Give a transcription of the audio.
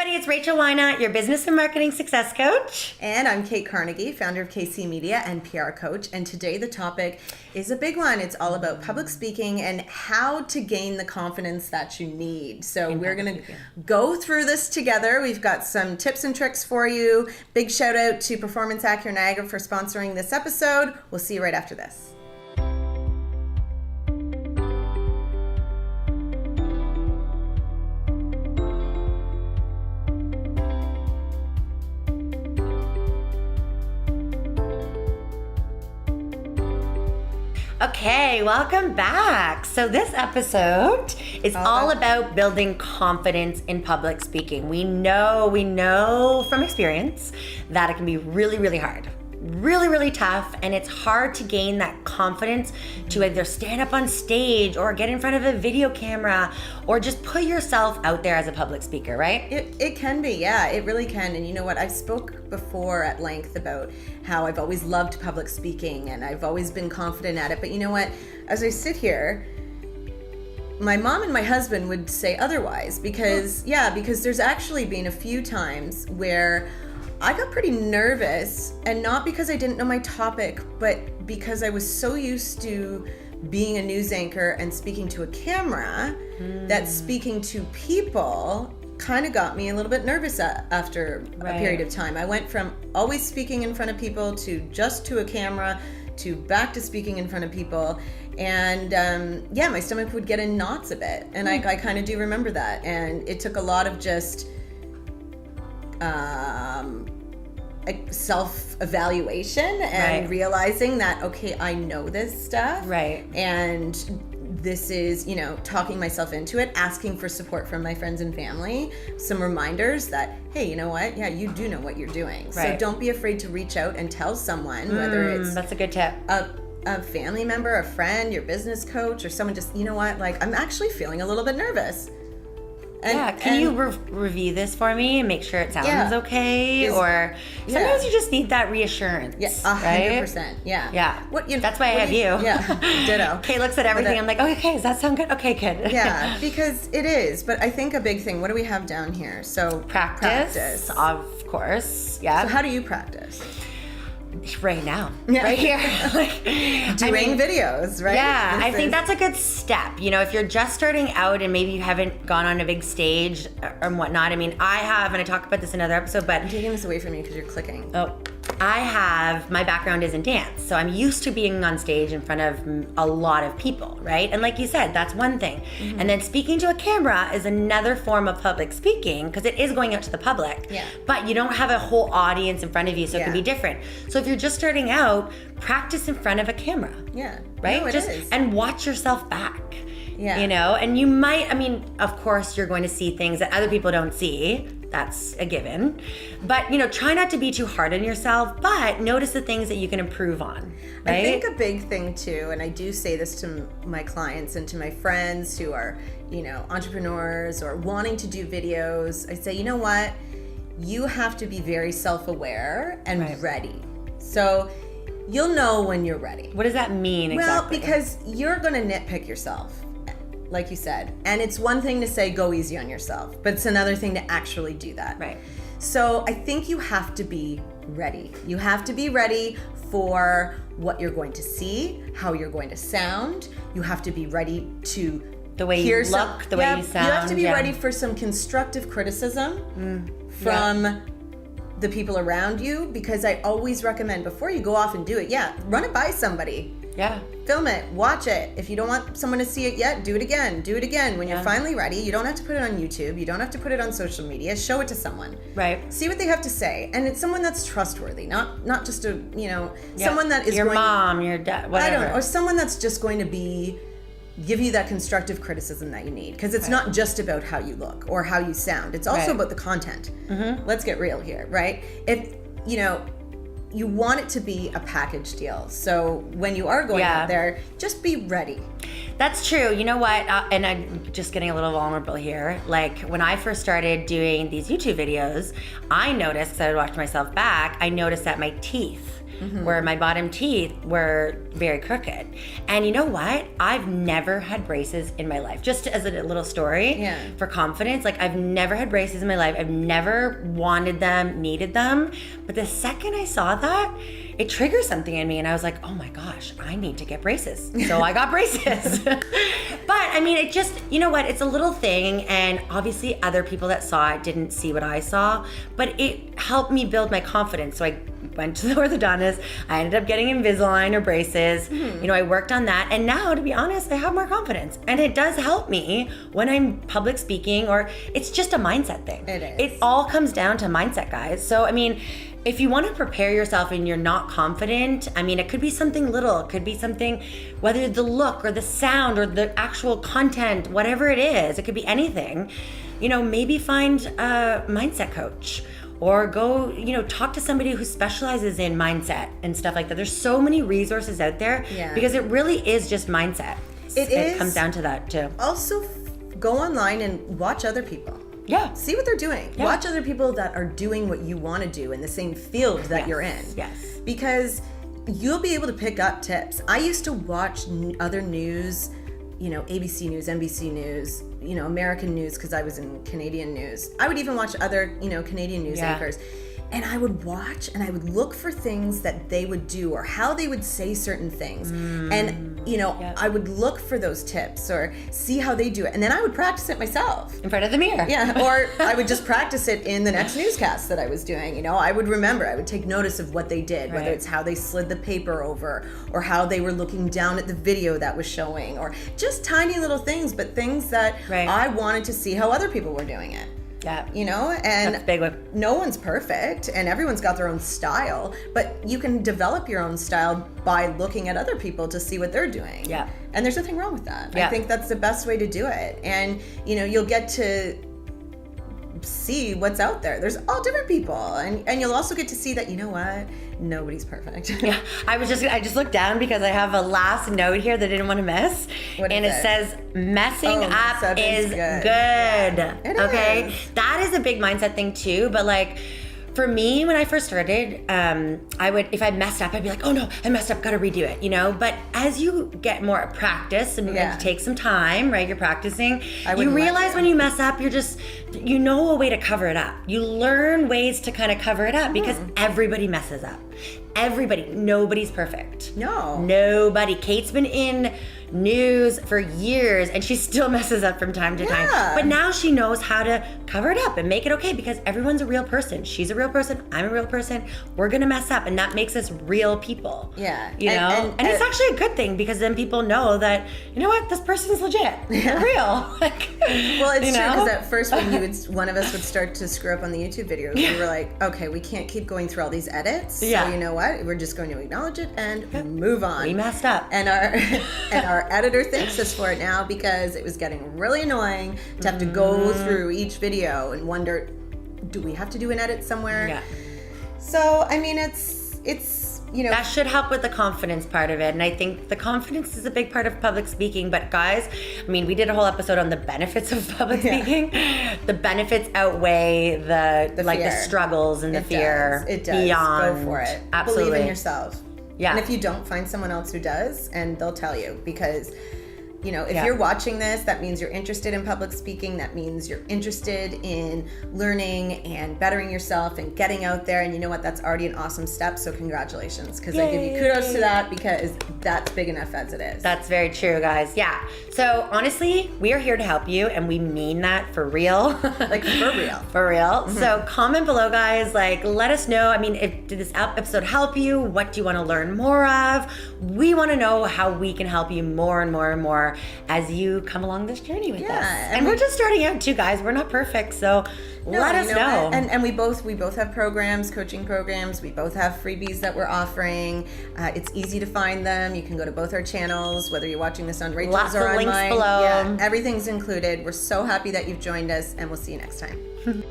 everybody, it's Rachel Whynot, your business and marketing success coach. And I'm Kate Carnegie, founder of KC Media and PR coach. And today the topic is a big one. It's all about public speaking and how to gain the confidence that you need. So we're going to go through this together. We've got some tips and tricks for you. Big shout out to Performance Accurate Niagara for sponsoring this episode. We'll see you right after this. Okay, welcome back. So this episode is all about building confidence in public speaking. We know from experience that it can be really, really hard. Really tough, and it's hard to gain that confidence to either stand up on stage or get in front of a video camera or just put yourself out there as a public speaker, right? It can be, yeah, it really can. And you know what, I've spoke before at length about how I've always loved public speaking and I've always been confident at it. But you know what, as I sit here, my mom and my husband would say otherwise because there's actually been a few times where I got pretty nervous, and not because I didn't know my topic, but because I was so used to being a news anchor and speaking to a camera that speaking to people kind of got me a little bit nervous after a period of time. I went from always speaking in front of people to just to a camera to back to speaking in front of people. And my stomach would get in knots a bit. And I kind of do remember that. And it took a lot of just self-evaluation and realizing that, okay, I know this stuff. Right. And this is, talking myself into it, asking for support from my friends and family, some reminders that, hey, you know what? Yeah, you do know what you're doing. Right. So don't be afraid to reach out and tell someone, whether it's that's a good tip. A family member, a friend, your business coach, or someone just, you know what? Like, I'm actually feeling a little bit nervous. Can you review this for me and make sure it sounds okay? Or sometimes you just need that reassurance. Yeah, 100%. Yeah. That's why I have you. Yeah, ditto. Kay looks at everything. I'm like, okay, does that sound good? Okay, good. Yeah, because it is. But I think a big thing, what do we have down here? So practice. Of course. Yeah. So how do you practice? Right now, right here, doing videos, right? Yeah, I think that's a good step. If you're just starting out and maybe you haven't gone on a big stage or whatnot. I mean, I have, and I talked about this in another episode, but I'm taking this away from you because you're clicking. My background is in dance, so I'm used to being on stage in front of a lot of people, right? And like you said, that's one thing. Mm-hmm. And then speaking to a camera is another form of public speaking because it is going out to the public. Yeah. But you don't have a whole audience in front of you, so it can be different. So if you're just starting out, practice in front of a camera. Yeah. Right? No, it is. And watch yourself back. Yeah. And you might, of course you're going to see things that other people don't see. That's a given. But, try not to be too hard on yourself, but notice the things that you can improve on, right? I think a big thing too, and I do say this to my clients and to my friends who are, entrepreneurs or wanting to do videos, I say, you know what? You have to be very self-aware and ready. So you'll know when you're ready. What does that mean exactly? Well, because you're going to nitpick yourself, like you said. And it's one thing to say, go easy on yourself, but it's another thing to actually do that. Right. So I think you have to be ready. You have to be ready for what you're going to see, how you're going to sound. You have to be ready to the way you look, the way you sound. You have to be ready for some constructive criticism from the people around you, because I always recommend before you go off and do it, run it by somebody. Yeah. Film it, watch it. If you don't want someone to see it yet, do it again. Do it again. When you're finally ready, you don't have to put it on YouTube. You don't have to put it on social media. Show it to someone. Right. See what they have to say. And it's someone that's trustworthy, not just someone that is your mom, your dad, whatever. I don't know, or someone that's just going to give you that constructive criticism that you need. Because it's not just about how you look or how you sound. It's also about the content. Mm-hmm. Let's get real here, right? If, you want it to be a package deal. So when you are going out there, just be ready. That's true. You know what? And I'm just getting a little vulnerable here. Like when I first started doing these YouTube videos, I noticed, because I would watch myself back, I noticed that my teeth where my bottom teeth were very crooked. And you know what? I've never had braces in my life. Just as a little story for confidence, like I've never had braces in my life. I've never wanted them, needed them. But the second I saw that, it triggered something in me, and I was like, oh my gosh, I need to get braces. So I got braces. But I mean, it just, you know what? It's a little thing, and obviously other people that saw it didn't see what I saw, but it helped me build my confidence. So I went to the orthodontist. I ended up getting Invisalign or braces. You know, I worked on that, and now, to be honest, I have more confidence, and it does help me when I'm public speaking, or it's just a mindset thing. It is. It all comes down to mindset, guys. So I mean, if you want to prepare yourself and you're not confident, I mean, it could be something little. It could be something, whether the look or the sound or the actual content, whatever it is, it could be anything. You know, maybe find a mindset coach, or go, you know, talk to somebody who specializes in mindset and stuff like that. There's so many resources out there because it really is just mindset. It comes down to that too. Also, go online and watch other people. Yeah. See what they're doing. Yeah. Watch other people that are doing what you want to do in the same field that you're in. Yes. Because you'll be able to pick up tips. I used to watch other news, you know, ABC News, NBC News, you know, American news, because I was in Canadian news. I would even watch other, you know, Canadian news anchors. And I would watch and I would look for things that they would do or how they would say certain things. And, you know, I would look for those tips or see how they do it. And then I would practice it myself. In front of the mirror. Yeah. Or I would just practice it in the next newscast that I was doing. You know, I would remember, I would take notice of what they did, whether it's how they slid the paper over or how they were looking down at the video that was showing, or just tiny little things, but things that I wanted to see how other people were doing it. Yeah. You know, and that's a big one. No one's perfect and everyone's got their own style, but you can develop your own style by looking at other people to see what they're doing. Yeah. And there's nothing wrong with that. Yeah. I think that's the best way to do it. And, you know, you'll get to see what's out there. There's all different people. And you'll also get to see that, you know what? Nobody's perfect. Yeah. I just looked down because I have a last note here that I didn't want to miss. And it says, messing up is good. Yeah, it is. That is a big mindset thing too. But like, for me, when I first started, I would, if I messed up, I'd be like, oh no, I messed up, gotta redo it, you know? But as you get more practice and it takes some time, right? You're practicing, you realize when you mess up, you know a way to cover it up. You learn ways to kind of cover it up because everybody messes up. Everybody, nobody's perfect. No. Nobody. Kate's been in news for years and she still messes up from time to time. But now she knows how to cover it up and make it okay because everyone's a real person. She's a real person. I'm a real person. We're going to mess up, and that makes us real people. Yeah. You know? And it's actually a good thing because then people know that, you know what, this person's legit. They're real. Like, well, it's true because at first when one of us would start to screw up on the YouTube videos, we were like, okay, we can't keep going through all these edits. So you know what? We're just going to acknowledge it and move on. We messed up. And our editor thanks us for it now because it was getting really annoying to have to go through each video and wonder, do we have to do an edit somewhere? Yeah. So, I mean, it's you know. That should help with the confidence part of it. And I think the confidence is a big part of public speaking. But guys, I mean, we did a whole episode on the benefits of public speaking. The benefits outweigh the like fear. The struggles and the fear. It does. Beyond. Go for it. Absolutely. Believe in yourself. Yeah. And if you don't, find someone else who does, and they'll tell you, because, you know, if you're watching this, that means you're interested in public speaking. That means you're interested in learning and bettering yourself and getting out there. And you know what? That's already an awesome step. So congratulations, because I give you kudos to that because that's big enough as it is. That's very true, guys. Yeah. So honestly, we are here to help you, and we mean that for real. Like for real. For real. So comment below, guys. Like, let us know. I mean, did this episode help you? What do you want to learn more of? We want to know how we can help you more and more and more as you come along this journey with us. And we're just starting out too, guys. We're not perfect, so let us know. And we both have programs, coaching programs. We both have freebies that we're offering. It's easy to find them. You can go to both our channels, whether you're watching this on Rachel's or on mine. Lots of links below. Yeah, everything's included. We're so happy that you've joined us, and we'll see you next time.